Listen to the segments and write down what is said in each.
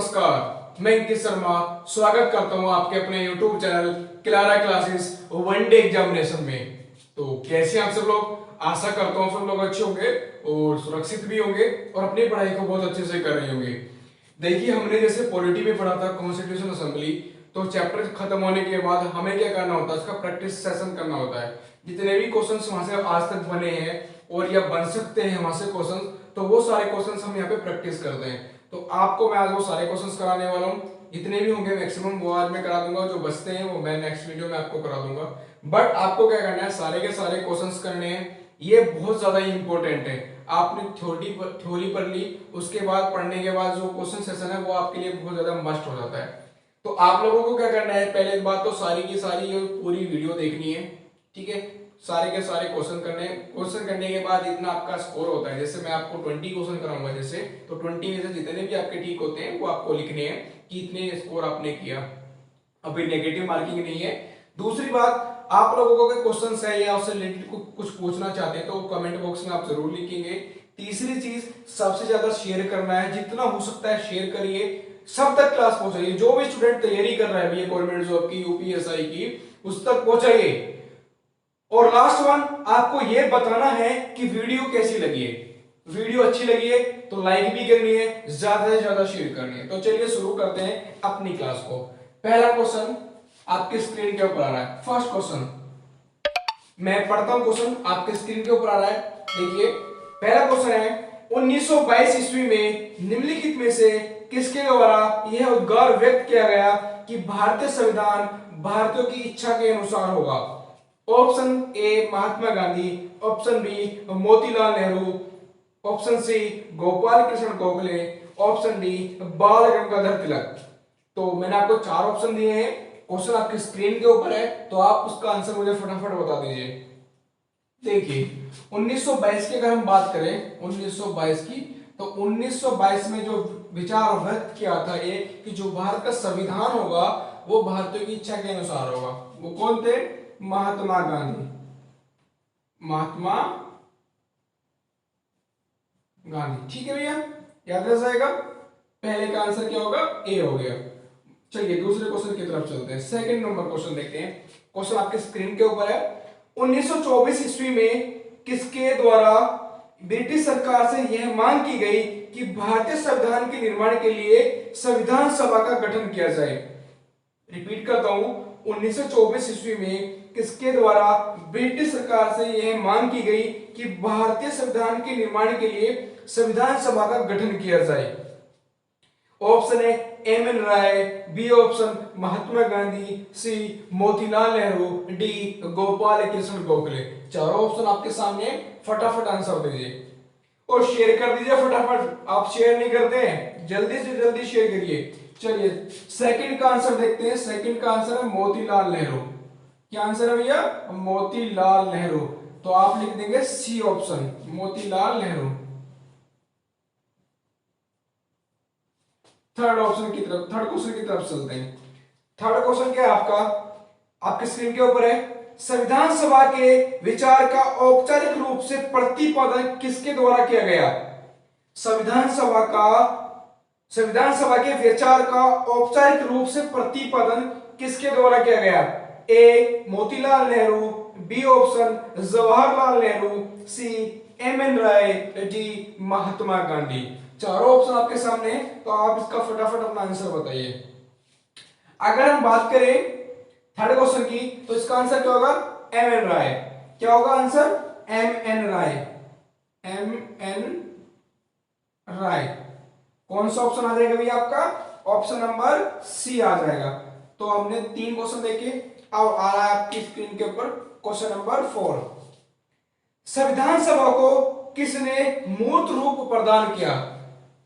नमस्कार, मैं अंकित शर्मा स्वागत करता हूं आपके अपने YouTube channel Clara classes one day examination में। तो कैसे आप सब लोग, आशा करता हूं सब लोग अच्छे होंगे और सुरक्षित भी होंगे और अपनी पढ़ाई को बहुत अच्छे से कर रहे होंगे। देखिए, हमने जैसे पॉलिटी में पढ़ा था कॉन्स्टिट्यूशन असेंबली, तो चैप्टर खत्म होने के बाद हमें क्या करना होता है, उसका प्रैक्टिस सेशन करना होता है। जितने भी क्वेश्चंस वहां से आज तक बने हैं और या बन सकते हैं वहां से क्वेश्चंस, तो वो सारे क्वेश्चंस हम यहाँ पे प्रैक्टिस करते हैं। तो आपको मैं आज वो सारे क्वेश्चंस कराने वाला हूँ, जितने भी होंगे मैक्सिमम वो आज मैं करा दूंगा, जो बचते हैं वो मैं नेक्स्ट वीडियो में आपको करा दूंगा। बट आपको क्या करना है, सारे के सारे क्वेश्चंस करने हैं। ये बहुत ज्यादा इंपॉर्टेंट है। आपने थ्योरी पढ़ ली, उसके बाद पढ़ने के बाद जो क्वेश्चन सेशन है वो आपके लिए बहुत ज्यादा मस्ट हो जाता है। तो आप लोगों को क्या करना है, पहले बात तो सारी की सारी ये पूरी वीडियो देखनी है, ठीक है। सारे के सारे क्वेश्चन करने के बाद इतना आपका स्कोर होता है। जैसे मैं आपको 20 क्वेश्चन कराऊंगा जैसे, तो 20 में से जितने भी आपके ठीक होते हैं वो आपको लिखने हैं कि इतने स्कोर आपने किया। अभी नेगेटिव मार्किंग नहीं है। दूसरी बात, आप लोगों को क्वेश्चन है या उससे रिलेटेड कुछ पूछना चाहते हैं तो कमेंट बॉक्स में आप जरूर लिखेंगे। तीसरी चीज, सबसे ज्यादा शेयर करना है, जितना हो सकता है शेयर करिए, सब तक क्लास पहुंचाइए। जो भी स्टूडेंट तैयारी कर रहा है गवर्नमेंट जॉब की, यूपीएसआई की, उस तक पहुंचाइए। और लास्ट वन, आपको यह बताना है कि वीडियो कैसी लगी है। वीडियो अच्छी लगी है तो लाइक भी करनी है, ज्यादा से ज्यादा शेयर करनी है। तो चलिए शुरू करते हैं अपनी क्लास को। पहला क्वेश्चन आपके स्क्रीन के ऊपर आ रहा है। फर्स्ट क्वेश्चन मैं पढ़ता हूं, क्वेश्चन आपके स्क्रीन के ऊपर आ रहा है। देखिए, पहला क्वेश्चन है, 1922 ईस्वी में निम्नलिखित में से किसके द्वारा यह उद्गार व्यक्त किया गया कि भारतीय संविधान भारतीयों की इच्छा के अनुसार होगा? Option A Mahatma Gandhi, option B Motilal Nehru, option C Gopal Krishna Gokhale, option D Bal Gangadhar तिलक। तो मैंने आपको चार ऑप्शन दिए हैं, क्वेश्चन आपकी स्क्रीन के ऊपर है, तो आप उसका आंसर मुझे फटाफट बता दीजिए। देखिए, 1922 की अगर हम बात करें 1922 की, तो 1922 में जो विचार व्यक्त किया था ये कि जो भारत का संविधान होगा वो भारतीयों की इच्छा के अनुसार होगा। वो कौन थे? महात्मा गांधी। महात्मा गांधी, ठीक है भैया, याद रह जाएगा। पहले का आंसर क्या होगा? ए हो गया। चलिए दूसरे क्वेश्चन की तरफ चलते हैं। सेकंड नंबर क्वेश्चन देखते हैं। क्वेश्चन आपके स्क्रीन के ऊपर है। 1924 ईस्वी में किसके द्वारा ब्रिटिश सरकार से यह मांग की गई कि भारतीय संविधान के निर्माण के लिए संविधान सभा का गठन किया जाए? रिपीट करता हूं, 1924 ईस्वी में किसके द्वारा ब्रिटिश सरकार से यह मांग की गई कि भारतीय संविधान के निर्माण के लिए संविधान सभा का गठन किया जाए? ऑप्शन है एम एन राय, बी ऑप्शन महात्मा गांधी, सी मोतीलाल नेहरू, डी गोपाल कृष्ण गोखले। चारों ऑप्शन आपके सामने, फटाफट आंसर दीजिए और शेयर कर दीजिए फटाफट। आप शेयर नहीं करते हैं, जल्दी से जल्दी शेयर करिए। चलिए सेकंड का आंसर देखते हैं। सेकंड का आंसर है मोतीलाल नेहरू। क्या आंसर है भैया? मोतीलाल नेहरू। तो आप लिख देंगे C option, Motilal Nehru. Third option की तरफ, थर्ड क्वेश्चन की तरफ चलते हैं। थर्ड क्वेश्चन क्या है आपका? आपके स्क्रीन के ऊपर है। संविधान सभा के विचार का औपचारिक रूप से प्रतिपादन किसके द्वारा किया गया? संविधान सभा के विचार का औपचारिक रूप से प्रतिपादन किसके द्वारा किया गया? A Motilal Nehru, B option Jawaharlal Nehru, C M N Roy, D Mahatma Gandhi. चारों ऑप्शन आपके सामने है, तो आप इसका फटाफट अपना आंसर बताइए। अगर हम बात करें थर्ड क्वेश्चन की, तो इसका आंसर क्या होगा? एम एन राय। क्या होगा आंसर? एम एन राय। एम एन राय। कौन सा ऑप्शन आ जाएगा भैया आपका? ऑप्शन नंबर सी आ जाएगा। तो हमने तीन क्वेश्चन देखे। अब आ रहा है आपकी स्क्रीन के ऊपर क्वेश्चन नंबर 4। संविधान सभा को किसने मूर्त रूप प्रदान किया?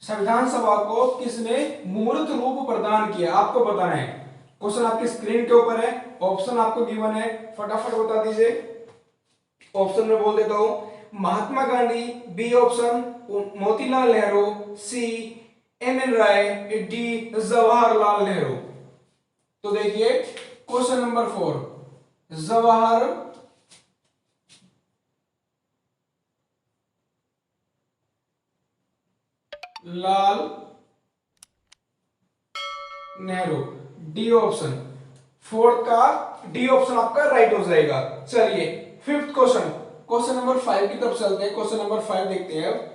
संविधान सभा को किसने मूर्त रूप प्रदान किया, आपको बताना है। क्वेश्चन आपकी स्क्रीन के ऊपर है, ऑप्शन आपको गिवन है, फटाफट बता दीजिए। ऑप्शन में बोल देता हूं, Mahatma Gandhi, B option Motilal Nehru, C M N Roy, D Jawaharlal Nehru. तो देखिए question number 4, Jawahar Lal Nehru, D option, fourth का डी ऑप्शन आपका राइट हो जाएगा। चलिए फिफ्थ क्वेश्चन, क्वेश्चन नंबर 5 की तरफ चलते हैं। क्वेश्चन नंबर 5 देखते हैं अब।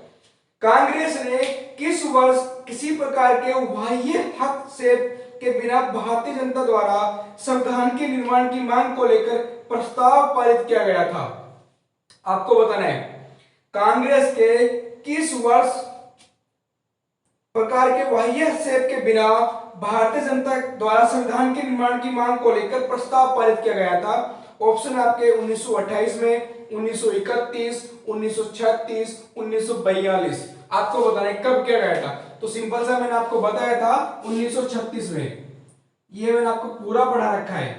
कांग्रेस ने किस वर्ष किसी प्रकार के बाह्य हस्तक्षेप के बिना भारतीय जनता द्वारा संविधान के निर्माण की मांग को लेकर प्रस्ताव पारित किया गया था? आपको बताना है कांग्रेस के किस वर्ष प्रकार के बाह्य हस्तक्षेप के बिना भारतीय जनता द्वारा संविधान के निर्माण की मांग को लेकर प्रस्ताव पारित किया गया था। ऑप्शन आपके 1928 में, 1931, 1936, 1942। आपको बताना है कब किया गया था। तो सिंपल सा मैंने आपको बताया था 1936 में, ये मैंने आपको पूरा पढ़ा रखा है।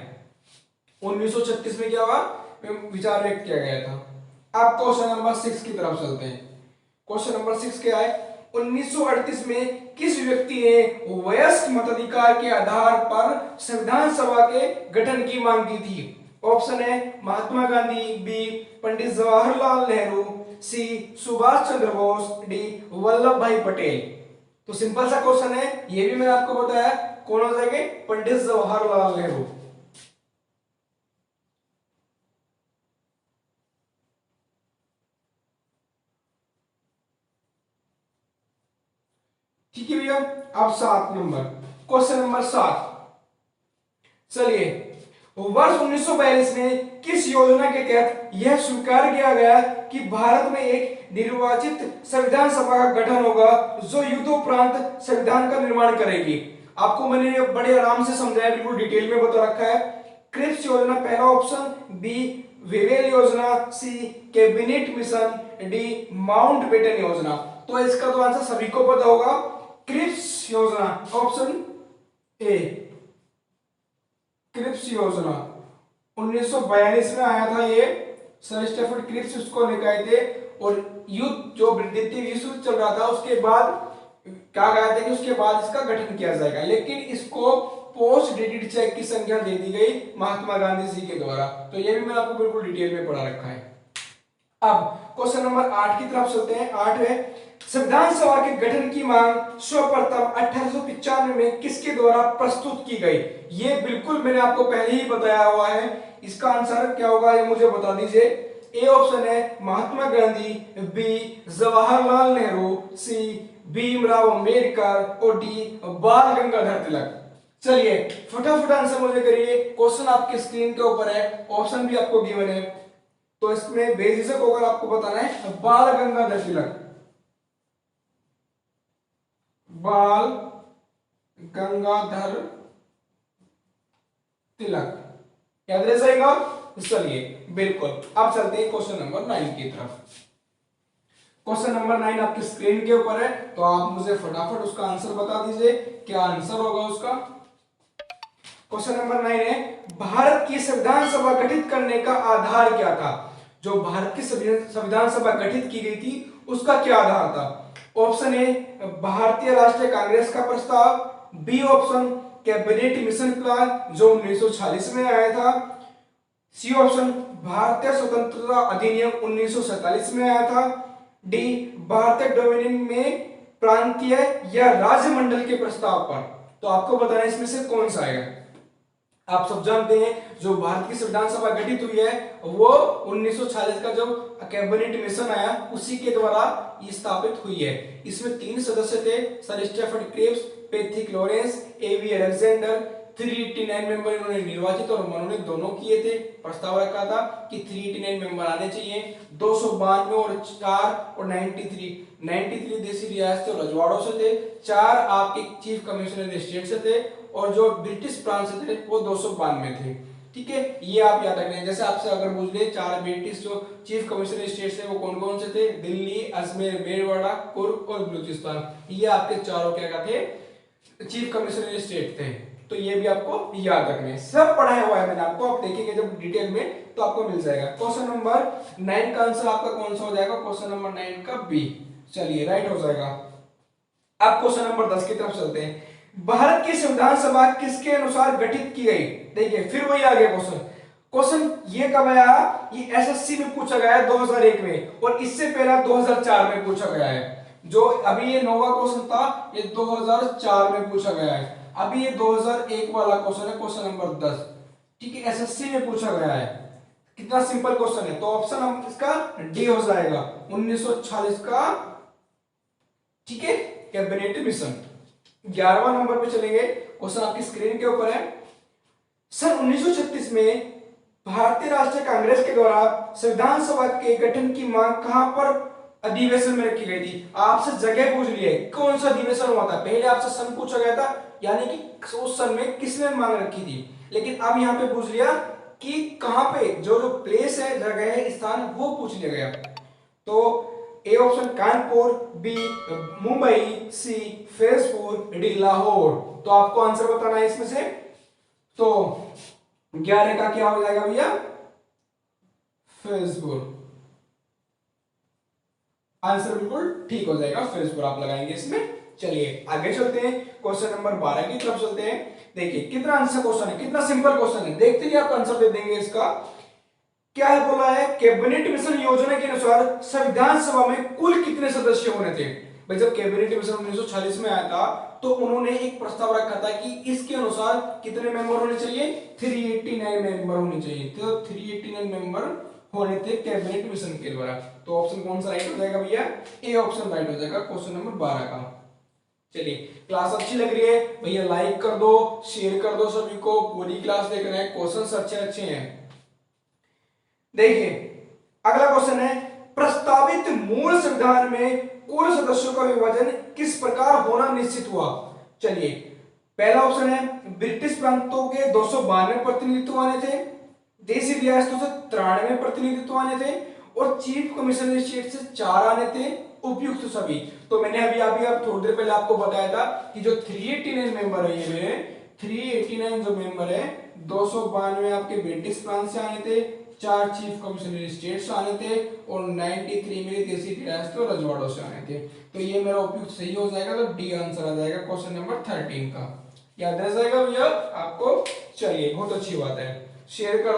1936 में क्या हुआ, विचार व्यक्त किया गया था। अब क्वेश्चन नंबर 6 की तरफ चलते हैं। क्वेश्चन नंबर 6 क्या है? 1938 में किस व्यक्ति ने वयस्क मताधिकार के आधार पर संविधान सभा के गठन की मांग की थी? ऑप्शन है महात्मा गांधी, बी पंडित जवाहरलाल नेहरू, सी सुभाष चंद्र बोस, डी वल्लभ भाई पटेल। तो सिंपल सा क्वेश्चन है, ये भी मैंने आपको बताया, कौन हो जाएंगे? पंडित जवाहरलाल नेहरू। ठीक है भैया। अब 7 नंबर, क्वेश्चन नंबर 7। चलिए, वर्ष 1942 में किस योजना के तहत यह स्वीकार किया गया कि भारत में एक निर्वाचित संविधान सभा का गठन होगा जो युद्धोपरांत संविधान का निर्माण करेगी? आपको मैंने बड़े आराम से समझाया, बिल्कुल डिटेल में बता रखा है। क्रिप्स योजना पहला ऑप्शन, बी वेवेल योजना, सी कैबिनेट मिशन, डी माउंटबेटन योजना। तो इसका तो आंसर सभी को पता होगा, क्रिप्स योजना, ऑप्शन ए क्रिप्स योजना। 1942 में आया था ये, सर स्टेफर्ड क्रिप्स उसको लेकर आए थे। और युद्ध जो द्वितीय विश्व युद्ध चल रहा था उसके बाद कहा गया था कि उसके बाद इसका गठन किया जाएगा, लेकिन इसको पोस्ट डेटेड चेक की संख्या दे दी गई महात्मा गांधी जी के द्वारा। तो ये भी मैंने आपको बिल्कुल डिटेल में पढ़ा रखा है। अब क्वेश्चन नंबर 8 की तरफ चलते हैं। 8 है संविधान सभा के गठन की मांग सर्वप्रथम 1895 में किसके द्वारा प्रस्तुत की गई? ये बिल्कुल मैंने आपको पहले ही बताया हुआ है। इसका आंसर क्या होगा ये मुझे बता दीजिए। ए ऑप्शन है महात्मा गांधी, बी जवाहरलाल नेहरू, सी भीमराव अंबेडकर और डी बाल गंगाधर तिलक। चलिए फटाफट आंसर मुझे करिए। क्वेश्चन आपके स्क्रीन के ऊपर है, ऑप्शन भी आपको गिवन है, तो इसमें बेझिझक होकर आपको बताना है बाल गंगाधर तिलक। बाल गंगाधर तिलक, याद रह जाएगा। चलिए बिल्कुल, अब चलते हैं क्वेश्चन नंबर 9 की तरफ। क्वेश्चन नंबर 9 आपकी स्क्रीन के ऊपर है, तो आप मुझे फटाफट उसका आंसर बता दीजिए, क्या आंसर होगा उसका। क्वेश्चन नंबर 9 है भारत की संविधान सभा गठित करने का आधार क्या था? जो भारत की संविधान सभा गठित की गई थी उसका क्या आधार था? ऑप्शन ए भारतीय राष्ट्रीय कांग्रेस का प्रस्ताव, B option cabinet mission plan जो 1946 में आया था, सी ऑप्शन भारतीय स्वतंत्रता अधिनियम 1947 में आया था, डी भारतीय डोमिनियन में प्रांतीय या राज्य मंडल के प्रस्ताव पर। तो आपको बताना है इसमें से कौन सा आएगा। आप सब जानते हैं जो भारत की संविधान सभा गठित हुई है वो 1946 का जो कैबिनेट मिशन आया उसी के द्वारा ये स्थापित हुई है। इसमें 3 सदस्य थे, sir Stafford Cripps, Patrick Lawrence, A V Alexander. 389 member इन्होंने निर्वाचित और मनोनीत दोनों किए थे। प्रस्ताव रखा था कि 389 मेंबर आने चाहिए। 292 और 4 और 93 देशी रियासतें और रजवाड़ों से थे, 4 आपके चीफ कमिश्नर स्टेट से थे और जो ब्रिटिश प्रांत से थे वो 292 थे। ठीक है, ये आप याद रखना है। जैसे आपसे अगर पूछ ले 4 ब्रिटिश जो चीफ कमिश्नर स्टेट थे वो कौन कौन से थे? दिल्ली, अजमेर, मेरवाड़ा, कुर्ग और बलूचिस्तान। ये आपके चारों क्या थे? चीफ कमिश्नर स्टेट थे। तो ये भी आपको याद रखना है। सब पढ़ाया हुआ है मैंने आपको, आप देखेंगे जब डिटेल में तो आपको मिल जाएगा। क्वेश्चन नंबर 9 का आंसर आपका कौन सा हो जाएगा? क्वेश्चन नंबर 9 का बी। चलिए राइट हो जाएगा। अब क्वेश्चन नंबर 10 की तरफ चलते हैं। भारत की संविधान सभा किसके अनुसार गठित की गई? देखिए फिर वही आ गया क्वेश्चन ये कब आया? ये एसएससी में पूछा गया है 2001 में, और इससे पहला 2004 में पूछा गया है। जो अभी ये नौवां क्वेश्चन था ये 2004 में पूछा गया है। अभी ये 2001 वाला क्वेश्चन है, क्वेश्चन नंबर 10, ठीक है, एसएससी में पूछा गया है। कितना सिंपल क्वेश्चन है, तो ऑप्शन हम इसका डी हो जाएगा 1946 का, ठीक है, कैबिनेट मिशन। 11वां नंबर पे चलेंगे, क्वेश्चन आपकी स्क्रीन के ऊपर है। सन 1936 में भारतीय राष्ट्रीय कांग्रेस के द्वारा संविधान सभा के गठन की मांग कहां पर अधिवेशन में रखी गई थी? आपसे जगह पूछ ली है, कौन सा अधिवेशन हुआ था? पहले आपसे सन पूछा गया था, यानी कि उस सन में किसने मांग रखी थी, लेकिन अब यहां पे पूछ लिया कि कहां पे, जो जो प्लेस है, जगह है, स्थान, वो पूछ लिया गया। तो A option Kanpur, B Mumbai, C Firozpur, D Lahore. तो आपको आंसर बताना है इसमें से। तो 11 का क्या हो जाएगा भैया? फिरोजपुर। आंसर बिल्कुल ठीक हो जाएगा, फिरोजपुर आप लगाएंगे इसमें। चलिए आगे चलते हैं, क्वेश्चन नंबर 12 की तरफ चलते हैं। देखिए कितना आंसर क्वेश्चन है, कितना सिंपल क्वेश्चन है, देखते ही आप आंसर दे देंगे इसका। क्या है बोला है, कैबिनेट मिशन योजना के अनुसार संविधान सभा में कुल कितने सदस्य होने थे? भाई जब कैबिनेट मिशन 1946 में आया था तो उन्होंने एक प्रस्ताव रखा था कि इसके अनुसार कितने मेंबर होने चाहिए, 389 मेंबर होने चाहिए। तो 389 मेंबर होने थे कैबिनेट मिशन के द्वारा। तो ऑप्शन कौन सा राइट हो जाएगा भैया? ए ऑप्शन राइट हो जाएगा क्वेश्चन नंबर 12 का। चलिए क्लास अच्छी लग रही है भैया, लाइक कर दो, शेयर कर दो सभी को, पूरी क्लास देख रहे हैं, क्वेश्चन अच्छे अच्छे हैं। देखिए अगला क्वेश्चन है, प्रस्तावित मूल संविधान में कुल सदस्यों का विभाजन किस प्रकार होना निश्चित हुआ? चलिए पहला ऑप्शन है, ब्रिटिश प्रांतों के 292 प्रतिनिधित्व आने थे, देशी रियासतों से 93 प्रतिनिधित्व आने थे, और चीफ कमिश्नर स्टेट से 4 आने थे, उपयुक्त सभी। तो मैंने अभी आप थोड़ी देर पहले आपको बताया था कि जो 389 मेंबर है, ये मेरे 389 जो मेंबर है, 292 आपके ब्रिटिश प्रांत से आने थे, 4 चीफ कमिश्नर स्टेट से आने थे, और 93 मेरे देशी रियासतों और रजवाड़ों से आने थे। तो ये मेरा उपयुक्त सही हो जाएगा, तो डी आंसर आ जाएगा क्वेश्चन नंबर 13 का। याद रह जाएगा भैया आपको? चलिए बहुत अच्छी बात है, शेयर कर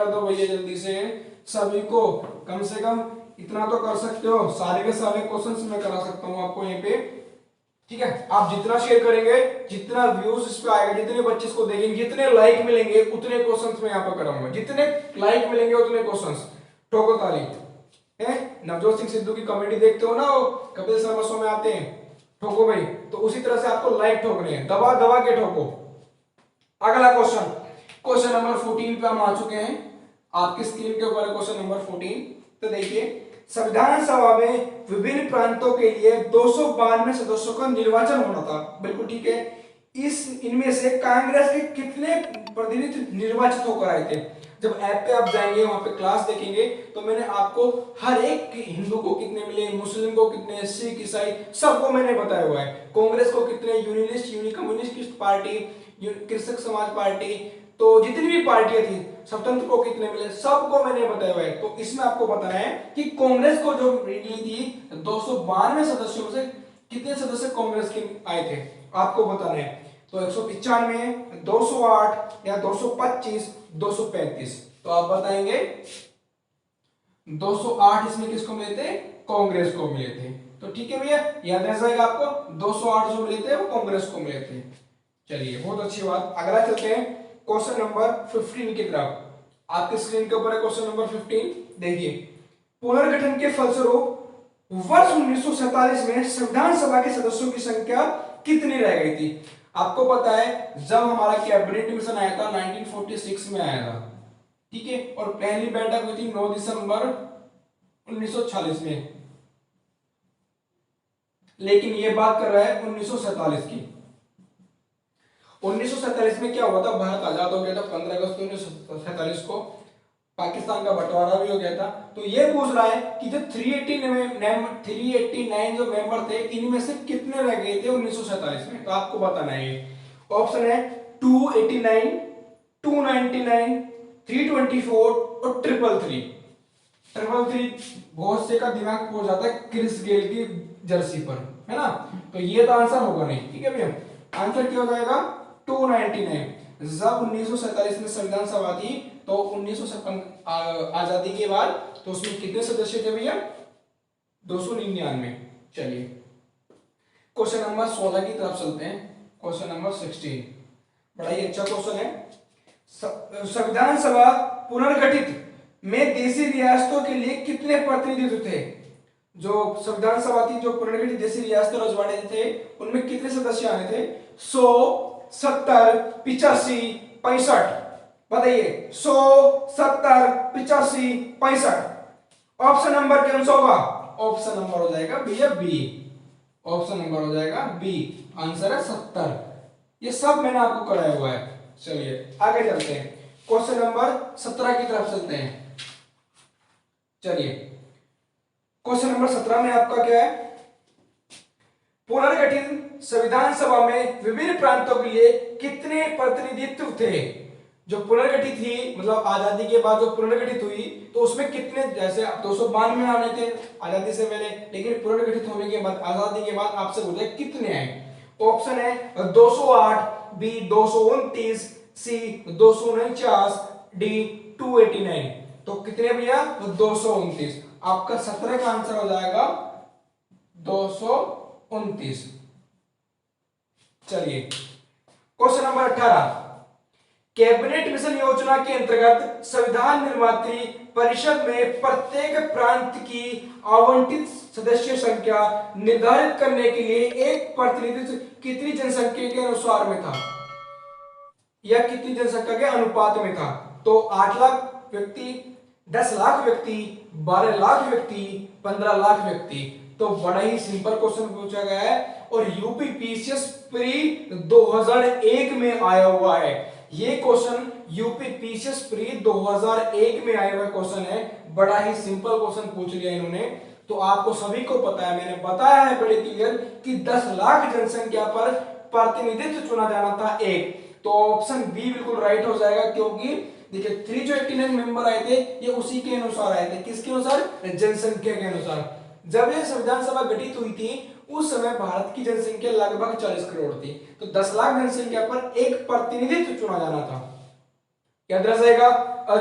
दो भैया जल्दी से सभी को। कम से कम इतना तो कर सकते हो, सारे के सारे क्वेश्चंस मैं करा सकता हूं आपको यहीं पे, ठीक है। आप जितना शेयर करेंगे, जितना व्यूज इस पे आएगा, जितने बच्चे इसको देखेंगे, जितने लाइक मिलेंगे, उतने क्वेश्चंस मैं यहाँ पे कराऊंगा। जितने लाइक मिलेंगे उतने क्वेश्चंस। ठोको ताली है, नवजोत सिंह सिद्धू की कॉमेडी देखते हो ना, वो कपिल शर्मा शो में आते हैं, ठोको भाई। तो उसी तरह से आपको लाइक ठोकने हैं, दबा दबा के ठोको। अगला क्वेश्चन, क्वेश्चन नंबर 14 पे हम आ चुके हैं, आपकी स्क्रीन के ऊपर क्वेश्चन नंबर 14। तो देखिए, संविधान सभा में विभिन्न प्रांतों के लिए 292 सदस्यों का निर्वाचन होना था, बिल्कुल ठीक है। इनमें से कांग्रेस के कितने प्रतिनिधि निर्वाचित होकर आए थे? जब ऐप पे आप जाएंगे, वहां पे क्लास देखेंगे, तो मैंने आपको हर एक हिंदू को कितने मिले, मुस्लिम को कितने, सिख ईसाई सबको मैंने बताया हुआ है। कांग्रेस को कितने, यूनिलिस्ट यूनि कम्युनिस्ट पार्टी, कृषक समाज पार्टी, तो जितनी भी पार्टियां थी, स्वतंत्र को कितने मिले, सबको मैंने बताया हुआ है। तो इसमें आपको बताना है कि कांग्रेस को जो मिली थी 292 सदस्यों से कितने सदस्य कांग्रेस के आए थे, आपको बताना है। तो 195, 208 या 225, 235। तो आप बताएंगे 208 इसमें किसको मिले थे? कांग्रेस को मिले थे। तो ठीक है भैया, याद रह जाएगा आपको, 208 जो मिले थे वो कांग्रेस को मिले थे। चलिए बहुत अच्छी बात। अगला चलते हैं क्वेश्चन नंबर 15 की तरफ। आपके स्क्रीन के ऊपर है क्वेश्चन नंबर 15। देखिए, पुनर्गठन के फलस्वरूप वर्ष 1947 में संविधान सभा के सदस्यों की संख्या कितनी रह गई थी? आपको पता है जब हमारा कैबिनेट मिशन आया था 1946 में आया था, ठीक है, और पहली बैठक हुई थी 9 दिसंबर 1946 में, लेकिन ये बात कर रहा है 1947 की। 1947 में क्या हुआ था, भारत आजाद हो गया था 15 अगस्त 1947 को, पाकिस्तान का बंटवारा भी हो गया था। तो ये पूछ रहा है कि जो 389 जो मेंबर थे, इनमें से कितने रह गए थे 1947 में? तो आपको बताना है। ऑप्शन है 289, 299, 324 और 333। 333 बहुत से का दिमाग हो जाता है क्रिस गेल की जर्सी पर, है ना? तो ये तो आंसर होगा नहीं, ठीक है भैया। आंसर क्या हो जाएगा? 299। जब 1947 में संविधान सभा थी, तो 1956 आजादी के बाद, तो उसमें कितने सदस्य थे भैया? 299। चलिए क्वेश्चन नंबर 16 की तरफ चलते हैं। क्वेश्चन नंबर 16 बड़ा ही अच्छा क्वेश्चन है। संविधान सभा पुनर्गठित में देशी रियासतों के लिए कितने प्रतिनिधित्व थे? जो संविधान सभा थी, जो पुनर्गठित देशी रियासतें और रजवाड़े थे, उनमें कितने सदस्य आए थे? 100, 70, 85, 65। बताइए 100, 70, 85, 65। ऑप्शन नंबर क्या होगा? ऑप्शन नंबर हो जाएगा भैया बी। ऑप्शन नंबर हो जाएगा बी। आंसर है 70। ये सब मैंने आपको कराया हुआ है। चलिए आगे चलते हैं, क्वेश्चन नंबर 17 की तरफ चलते हैं। चलिए क्वेश्चन नंबर 17 में आपका क्या है? पुनर्गठित संविधान सभा में विभिन्न प्रांतों के लिए कितने प्रतिनिधित्व थे? जो पुनर्गठित थी, मतलब आजादी के बाद जो पुनर्गठित हुई, तो उसमें कितने, जैसे 292 में आने थे आजादी से पहले, लेकिन पुनर्गठित होने के बाद, आजादी के बाद आपसे पूछे कितने आए? ऑप्शन है 208, बी 229, सी 249, डी 289। तो कितने भैया? 229। आपका 17 का आंसर हो जाएगा 229। चलिए क्वेश्चन नंबर 18, कैबिनेट मिशन योजना के अंतर्गत संविधान निर्मात्री परिषद में प्रत्येक प्रांत की आवंटित सदस्य संख्या निर्धारित करने के लिए एक प्रतिनिधित्व कितनी जनसंख्या के अनुसार में था, या कितनी जनसंख्या के अनुपात में था? तो 8 लाख व्यक्ति, 10 लाख व्यक्ति, 12 लाख व्यक्ति, 15 लाख व्यक्ति। तो बड़ा ही सिंपल क्वेश्चन पूछा गया है और यूपी पीसीएस प्री 2001 में आया हुआ है। ये क्वेश्चन यूपी पीसीएस प्री 2001 में आया हुआ क्वेश्चन है। बड़ा ही सिंपल क्वेश्चन पूछ लिया इन्होंने। तो आपको सभी को पता है, मैंने बताया है बड़े क्लियर कि 10 लाख जनसंख्या पर प्रतिनिधित्व चुना जाना था एक। तो ऑप्शन बी बिल्कुल राइट हो जाएगा, क्योंकि देखिए 389 मेंबर आए थे, ये उसी के अनुसार आए थे। किसके अनुसार? जनसंख्या के अनुसार। जब ये संविधान सभा गठित हुई थी उस समय भारत की जनसंख्या लगभग 40 करोड़ थी, तो 10 लाख जनसंख्या पर एक प्रतिनिधित्व चुना जाना था। याद रहेगा?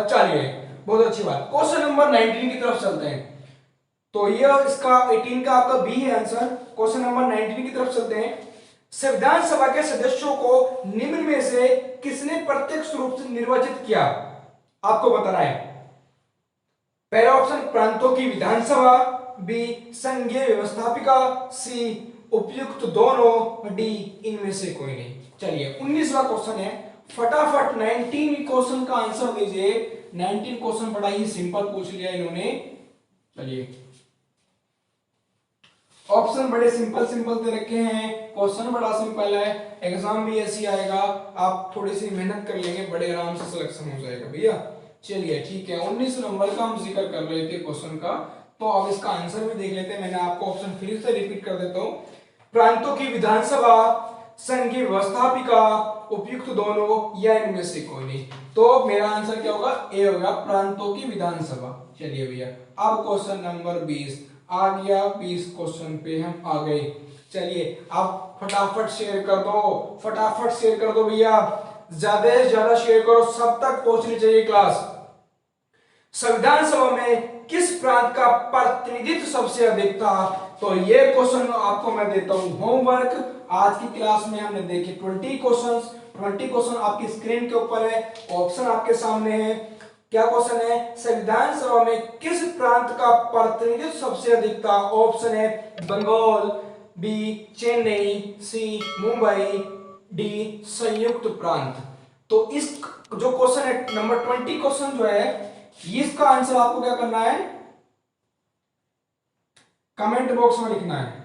चलिए बहुत अच्छी बात। क्वेश्चन नंबर 19 की तरफ चलते हैं। तो ये इसका 18 का आपका बी है आंसर। क्वेश्चन नंबर 19 की तरफ चलते हैं। संविधान सभा के सदस्यों को निम्न में से किसने प्रत्यक्ष रूप से निर्वाचित किया? आपको बताना है। पहला ऑप्शन प्रांतों की विधानसभा, बी संघीय व्यवस्थापिका, सी उपयुक्त दोनों, डी इनमें से कोई नहीं। चलिए 19वां क्वेश्चन है, फटाफट 19 क्वेश्चन का आंसर दीजिए। 19 क्वेश्चन बड़ा ही सिंपल पूछ लिया इन्होंने। चलिए ऑप्शन बड़े सिंपल सिंपल दे रखे हैं, क्वेश्चन बड़ा सिंपल है, एग्जाम भी ऐसी आएगा। आप थोड़ी सी मेहनत कर लेंगे, बड़े आराम से सिलेक्शन हो जाएगा भैया। चलिए ठीक है, 19 नंबर का हम जिक्र कर रहे थे क्वेश्चन का, तो अब इसका आंसर भी देख लेते हैं। मैंने आपको ऑप्शन फिर से रिपीट कर देता हूं। प्रांतों की विधानसभा, संघीय व्यवस्थापिका, उपयुक्त दोनों, या इनमें से कोई नहीं। तो मेरा आंसर क्या होगा? ए होगा, प्रांतों की विधानसभा। चलिए भैया अब क्वेश्चन नंबर 20 आ गया। 20 क्वेश्चन पे हम आ गए। चलिए अब फटाफट शेयर कर दो, फटाफट शेयर कर दो भैया, ज्यादा से ज्यादा शेयर करो, सब तक पहुंचनी चाहिए क्लास। संविधान सभा में किस प्रांत का प्रतिनिधित्व सबसे अधिक था? तो ये क्वेश्चन आपको मैं देता हूं होमवर्क। आज की क्लास में हमने देखे 20 क्वेश्चन आपकी स्क्रीन के ऊपर है, ऑप्शन आपके सामने है। क्या क्वेश्चन है? संविधान सभा में किस प्रांत का प्रतिनिधित्व सबसे अधिक था? ऑप्शन है बंगाल, बी चेन्नई, सी मुंबई, डी संयुक्त प्रांत। तो इस जो क्वेश्चन है नंबर 20 क्वेश्चन जो है, इसका आंसर आपको क्या करना है? कमेंट बॉक्स में लिखना है।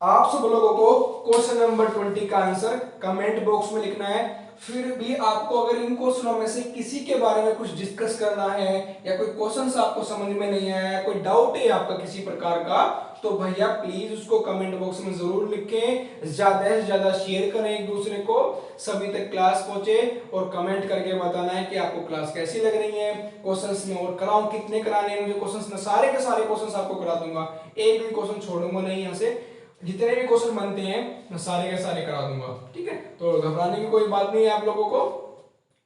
आप सब लोगों को क्वेश्चन नंबर 20 का आंसर कमेंट बॉक्स में लिखना है। फिर भी आपको अगर इन क्वेश्चनों में से किसी के बारे में कुछ डिस्कस करना है, या कोई क्वेश्चन आपको समझ में नहीं आया, कोई डाउट है आपका किसी प्रकार का, तो भैया प्लीज उसको कमेंट बॉक्स में जरूर लिखें। ज्यादा से ज्यादा शेयर करें एक दूसरे को, सभी तक क्लास पहुंचे, और कमेंट करके बताना है कि आपको क्लास कैसी लग रही है। क्वेश्चंस में और कराऊं, कितने कराने हैं मुझे क्वेश्चंस में? सारे के सारे क्वेश्चंस आपको करा दूंगा, एक भी क्वेश्चन छोड़ूंगा नहीं। यहाँ से जितने भी क्वेश्चन बनते हैं मैं सारे के सारे करा दूंगा, ठीक है? तो घबराने की कोई बात नहीं है, आप लोगों को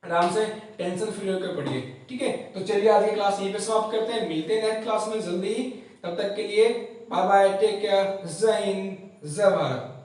आराम से टेंशन फ्री होकर पढ़िए, ठीक है? तो चलिए आज की क्लास यहीं पे समाप्त करते हैं, मिलते हैं नेक्स्ट क्लास में जल्दी ही। तब तक के लिए बाय बाय, टेक केयर, जय हिंद, जय भारत।